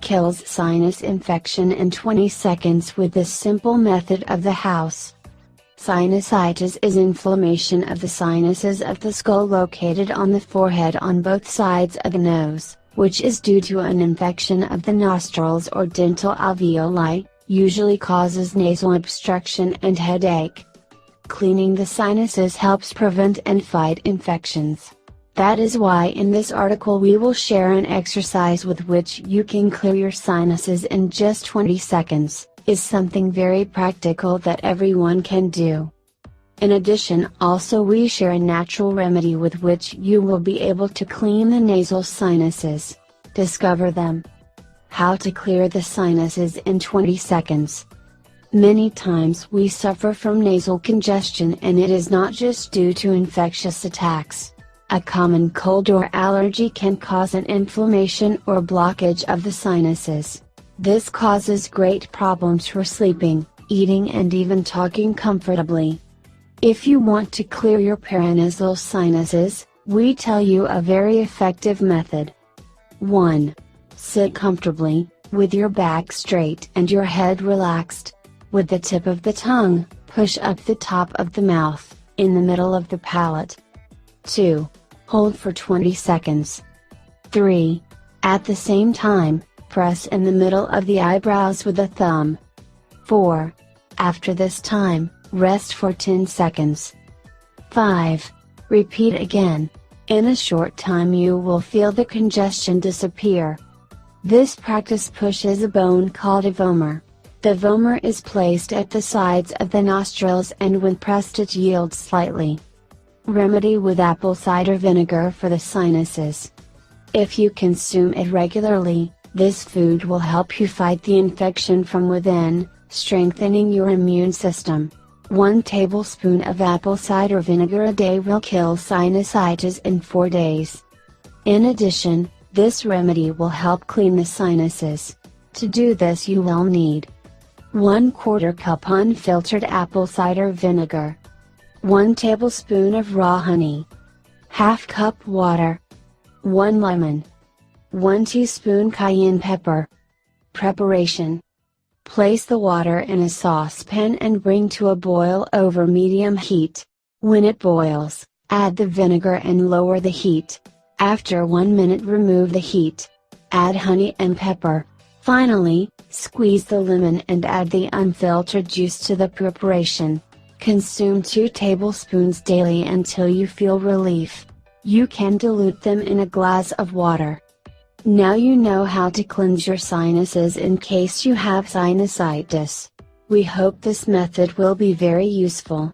kills sinus infection in 20 seconds with this simple method of the house. Sinusitis is inflammation of the sinuses of the skull located on the forehead on both sides of the nose, which is due to an infection of the nostrils or dental alveoli, usually causes nasal obstruction and headache. Cleaning the sinuses helps prevent and fight infections. That is why in this article we will share an exercise with which you can clear your sinuses in just 20 seconds, is something very practical that everyone can do. In addition, also we share a natural remedy with which you will be able to clean the nasal sinuses. Discover them. How to clear the sinuses in 20 seconds. Many times we suffer from nasal congestion and it is not just due to infectious attacks. A common cold or allergy can cause an inflammation or blockage of the sinuses. This causes great problems for sleeping, eating and even talking comfortably. If you want to clear your paranasal sinuses, we tell you a very effective method. 1. Sit comfortably, with your back straight and your head relaxed. With the tip of the tongue, push up the top of the mouth, in the middle of the palate. 2. Hold for 20 seconds. 3. At the same time, press in the middle of the eyebrows with the thumb. 4. After this time, rest for 10 seconds. 5. Repeat again. In a short time you will feel the congestion disappear. This practice pushes a bone called a vomer. The vomer is placed at the sides of the nostrils and when pressed it yields slightly. Remedy with apple cider vinegar for the sinuses. If you consume it regularly, this food will help you fight the infection from within, strengthening your immune system. 1 tablespoon of apple cider vinegar a day will kill sinusitis in 4 days. In addition, this remedy will help clean the sinuses. To do this you will need 1/4 cup unfiltered apple cider vinegar, 1 tablespoon of raw honey, ½ cup water, 1 lemon, 1 teaspoon cayenne pepper. Preparation. Place the water in a saucepan and bring to a boil over medium heat. When it boils, add the vinegar and lower the heat. After 1 minute remove the heat. Add honey and pepper. Finally, squeeze the lemon and add the unfiltered juice to the preparation. Consume 2 tablespoons daily until you feel relief. You can dilute them in a glass of water. Now you know how to cleanse your sinuses in case you have sinusitis. We hope this method will be very useful.